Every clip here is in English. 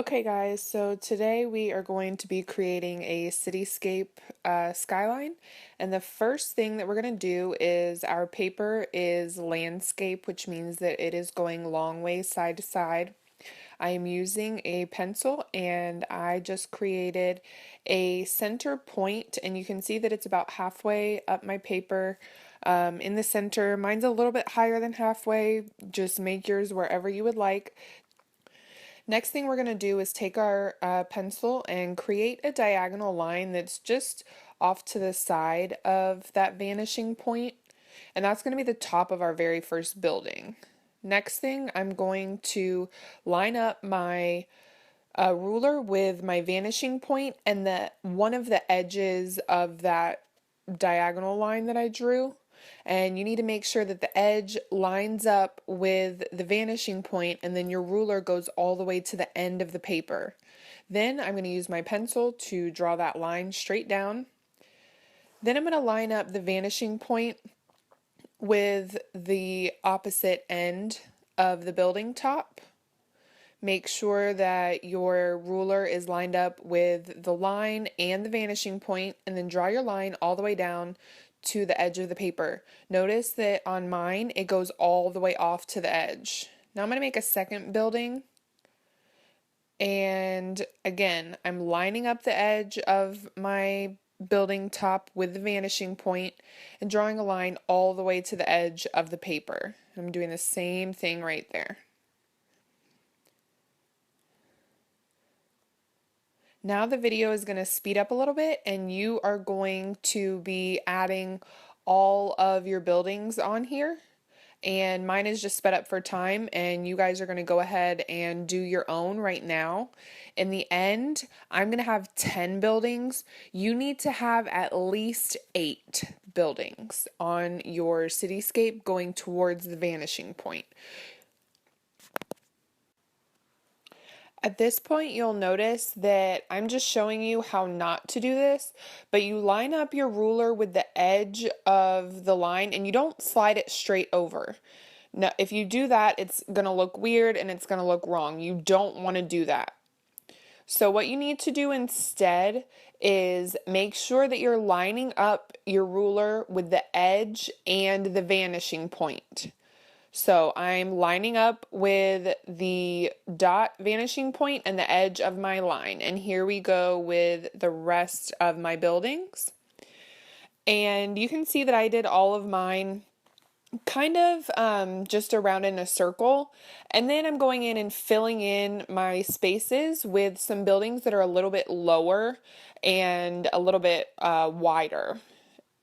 Okay guys, so today we are going to be creating a cityscape skyline, and the first thing that we're going to do is our paper is landscape, which means that it is going long ways side to side. I am using a pencil and I just created a center point, and you can see that it's about halfway up my paper. In the center, mine's a little bit higher than halfway, just make yours wherever you would like. Next thing we're going to do is take our pencil and create a diagonal line that's just off to the side of that vanishing point, and that's going to be the top of our very first building. Next thing, I'm going to line up my ruler with my vanishing point and one of the edges of that diagonal line that I drew. And you need to make sure that the edge lines up with the vanishing point, and then your ruler goes all the way to the end of the paper. Then I'm going to use my pencil to draw that line straight down. Then I'm going to line up the vanishing point with the opposite end of the building top. Make sure that your ruler is lined up with the line and the vanishing point, and then draw your line all the way down to the edge of the paper. Notice that on mine, it goes all the way off to the edge. Now I'm going to make a second building. And again, I'm lining up the edge of my building top with the vanishing point and drawing a line all the way to the edge of the paper. I'm doing the same thing right there. Now the video is going to speed up a little bit, and you are going to be adding all of your buildings on here. And mine is just sped up for time, and you guys are going to go ahead and do your own right now. In the end, I'm going to have 10 buildings. You need to have at least 8 buildings on your cityscape going towards the vanishing point. At this point, you'll notice that I'm just showing you how not to do this, but you line up your ruler with the edge of the line and you don't slide it straight over. Now, if you do that, it's going to look weird and it's going to look wrong. You don't want to do that. So what you need to do instead is make sure that you're lining up your ruler with the edge and the vanishing point. So I'm lining up with the dot vanishing point and the edge of my line. And here we go with the rest of my buildings. And you can see that I did all of mine kind of just around in a circle. And then I'm going in and filling in my spaces with some buildings that are a little bit lower and a little bit wider.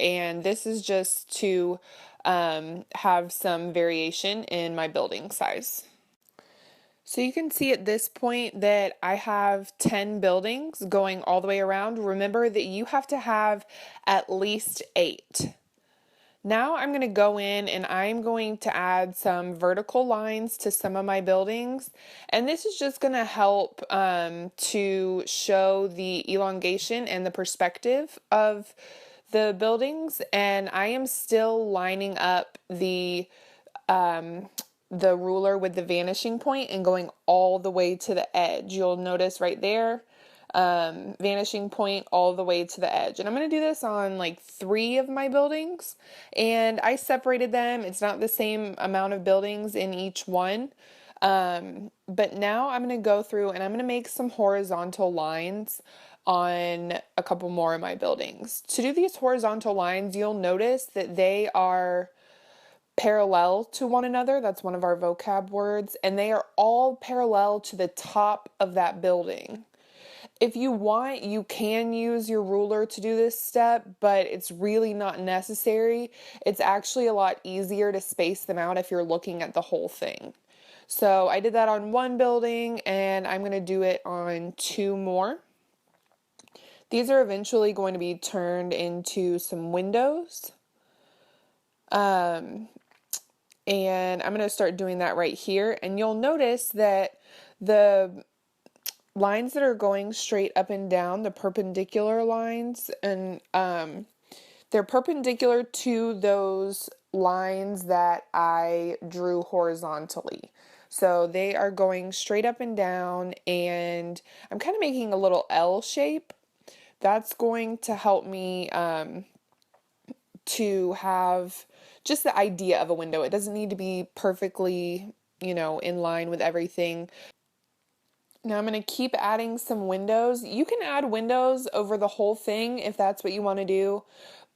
And this is just to have some variation in my building size. So you can see at this point that I have 10 buildings going all the way around. Remember that you have to have at least 8. Now I'm going to go in and I'm going to add some vertical lines to some of my buildings. And this is just going to help to show the elongation and the perspective of the buildings. And I am still lining up the ruler with the vanishing point and going all the way to the edge. You'll notice right there, vanishing point all the way to the edge. And I'm going to do this on like 3 of my buildings, and I separated them. It's not the same amount of buildings in each one. But now I'm going to go through and I'm going to make some horizontal lines on a couple more of my buildings. To do these horizontal lines, you'll notice that they are parallel to one another. That's one of our vocab words, and they are all parallel to the top of that building. If you want, you can use your ruler to do this step, but it's really not necessary. It's actually a lot easier to space them out if you're looking at the whole thing. So I did that on 1 building, and I'm going to do it on 2 more. These are eventually going to be turned into some windows. And I'm going to start doing that right here. And you'll notice that the lines that are going straight up and down, the perpendicular lines, and they're perpendicular to those lines that I drew horizontally. So they are going straight up and down, and I'm kind of making a little L shape. That's going to help me to have just the idea of a window. It doesn't need to be perfectly, in line with everything. Now I'm going to keep adding some windows. You can add windows over the whole thing if that's what you want to do,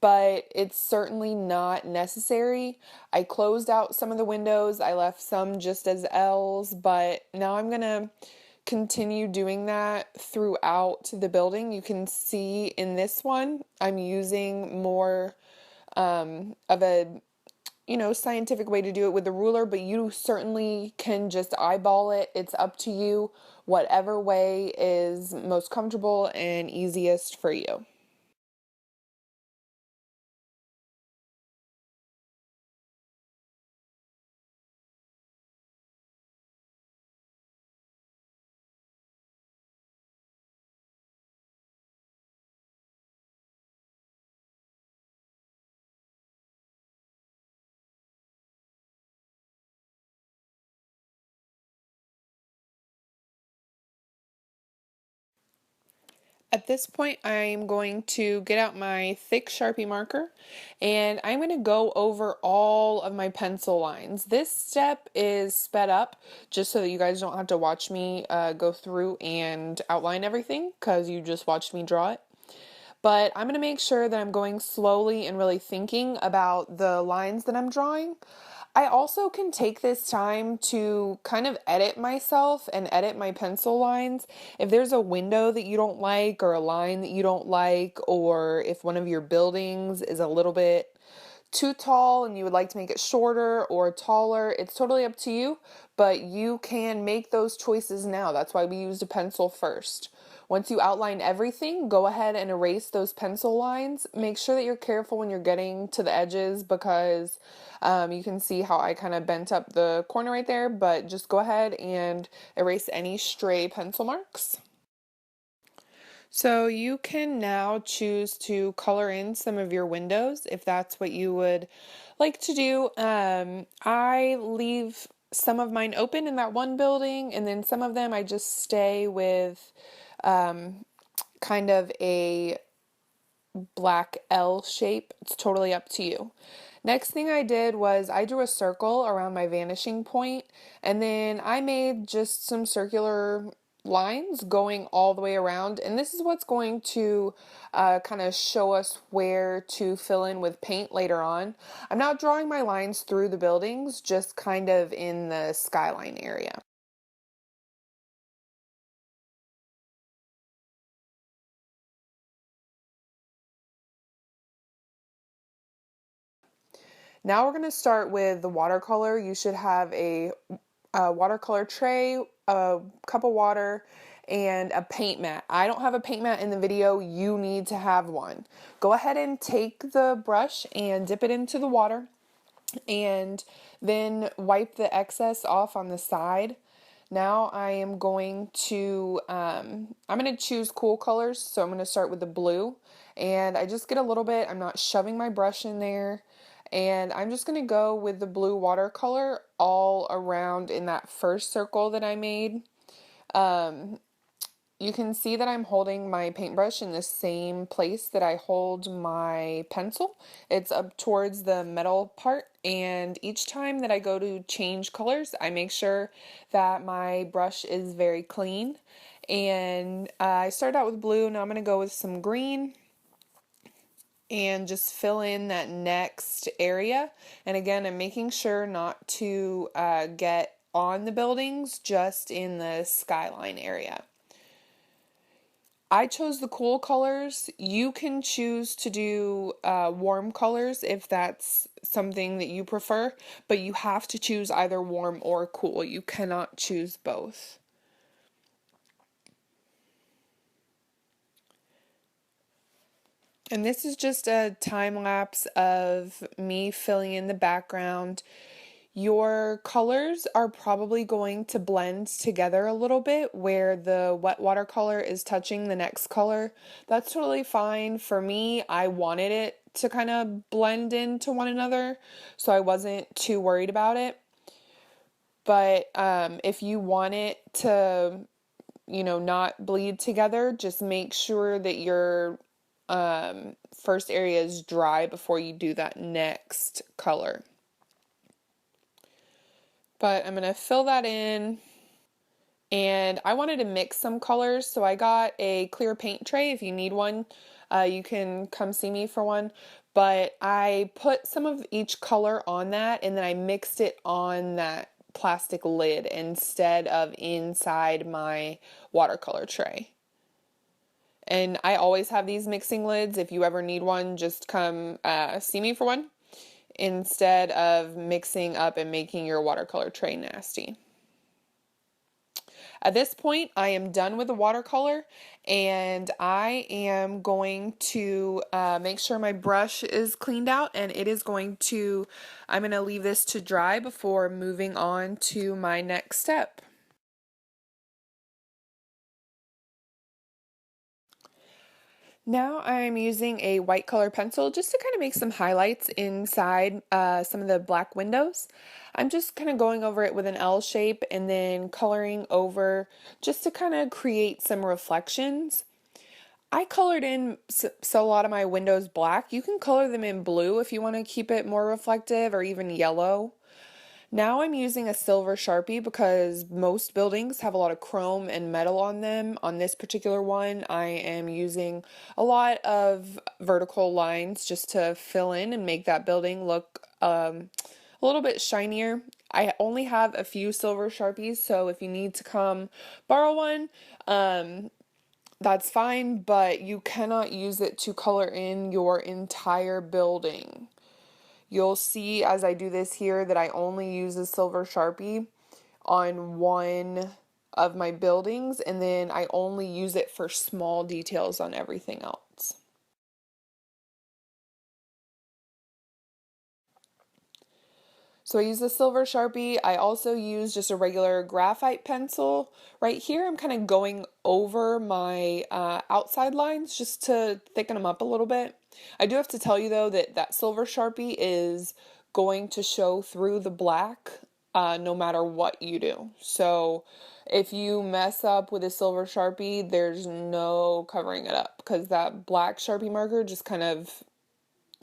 but it's certainly not necessary. I closed out some of the windows. I left some just as L's, but now I'm going to continue doing that throughout the building. You can see in this one, I'm using more of a scientific way to do it with the ruler, but you certainly can just eyeball it. It's up to you, whatever way is most comfortable and easiest for you. At this point, I'm going to get out my thick Sharpie marker and I'm going to go over all of my pencil lines. This step is sped up just so that you guys don't have to watch me go through and outline everything because you just watched me draw it. But I'm going to make sure that I'm going slowly and really thinking about the lines that I'm drawing. I also can take this time to kind of edit myself and edit my pencil lines. If there's a window that you don't like or a line that you don't like, or if one of your buildings is a little bit too tall and you would like to make it shorter or taller, it's totally up to you, but you can make those choices now. That's why we used a pencil first. Once you outline everything, go ahead and erase those pencil lines. Make sure that you're careful when you're getting to the edges because you can see how I kind of bent up the corner right there, but just go ahead and erase any stray pencil marks. So you can now choose to color in some of your windows if that's what you would like to do. I leave some of mine open in that one building, and then some of them I just stay with kind of a black L shape. It's totally up to you. Next thing I did was I drew a circle around my vanishing point, and then I made just some circular lines going all the way around, and this is what's going to kind of show us where to fill in with paint later on. I'm not drawing my lines through the buildings, just kind of in the skyline area. Now we're going to start with the watercolor. You should have a watercolor tray, a cup of water, and a paint mat. I don't have a paint mat in the video. You need to have one. Go ahead and take the brush and dip it into the water and then wipe the excess off on the side. Now I am going to, I'm going to choose cool colors. So I'm going to start with the blue and I just get a little bit, I'm not shoving my brush in there. And I'm just going to go with the blue watercolor all around in that first circle that I made. You can see that I'm holding my paintbrush in the same place that I hold my pencil. It's up towards the metal part, and each time that I go to change colors, I make sure that my brush is very clean. And I started out with blue, now I'm going to go with some green and just fill in that next area. And again, I'm making sure not to get on the buildings, just in the skyline area. I chose the cool colors. You can choose to do warm colors if that's something that you prefer, but you have to choose either warm or cool. You cannot choose both. And this is just a time lapse of me filling in the background. Your colors are probably going to blend together a little bit where the wet watercolor is touching the next color. That's totally fine. For me, I wanted it to kind of blend into one another, so I wasn't too worried about it. But if you want it to, not bleed together, just make sure that your first area is dry before you do that next color. But I'm going to fill that in. And I wanted to mix some colors, so I got a clear paint tray. If you need one, you can come see me for one. But I put some of each color on that, and then I mixed it on that plastic lid instead of inside my watercolor tray. And I always have these mixing lids. If you ever need one, just come see me for one instead of mixing up and making your watercolor tray nasty. At this point, I am done with the watercolor, and I am going to make sure my brush is cleaned out, and I'm going to leave this to dry before moving on to my next step. Now I'm using a white color pencil just to kind of make some highlights inside some of the black windows. I'm just kind of going over it with an L shape and then coloring over just to kind of create some reflections. I colored in so a lot of my windows black. You can color them in blue if you want to keep it more reflective, or even yellow. Now I'm using a silver Sharpie because most buildings have a lot of chrome and metal on them. On this particular one, I am using a lot of vertical lines just to fill in and make that building look a little bit shinier. I only have a few silver Sharpies, so if you need to come borrow one, that's fine, but you cannot use it to color in your entire building. You'll see as I do this here that I only use a silver Sharpie on one of my buildings, and then I only use it for small details on everything else. So I use the silver Sharpie. I also use just a regular graphite pencil. Right here, I'm kind of going over my outside lines just to thicken them up a little bit. I do have to tell you though that that silver Sharpie is going to show through the black no matter what you do. So if you mess up with a silver Sharpie, there's no covering it up because that black Sharpie marker just kind of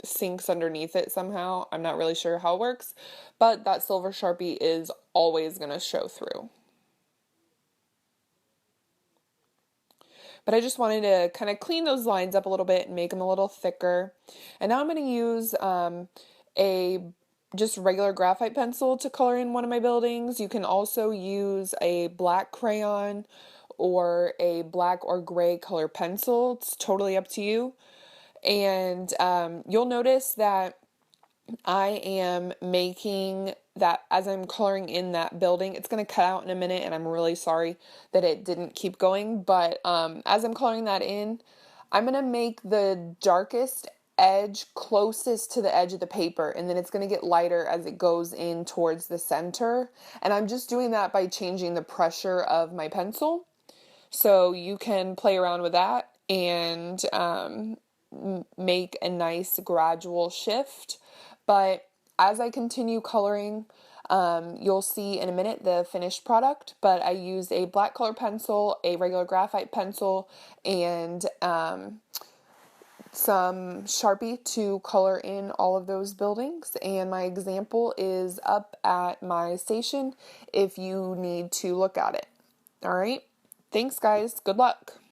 sinks underneath it somehow. I'm not really sure how it works, but that silver Sharpie is always going to show through. But I just wanted to kind of clean those lines up a little bit and make them a little thicker. And now I'm going to use a just regular graphite pencil to color in one of my buildings. You can also use a black crayon or a black or gray color pencil. It's totally up to you. And you'll notice that I am making that as I'm coloring in that building. It's going to cut out in a minute, and I'm really sorry that it didn't keep going. But as I'm coloring that in, I'm going to make the darkest edge closest to the edge of the paper, and then it's going to get lighter as it goes in towards the center. And I'm just doing that by changing the pressure of my pencil. So you can play around with that and make a nice gradual shift. But as I continue coloring, you'll see in a minute the finished product, but I used a black color pencil, a regular graphite pencil, and some Sharpie to color in all of those buildings. And my example is up at my station if you need to look at it. All right. Thanks, guys. Good luck.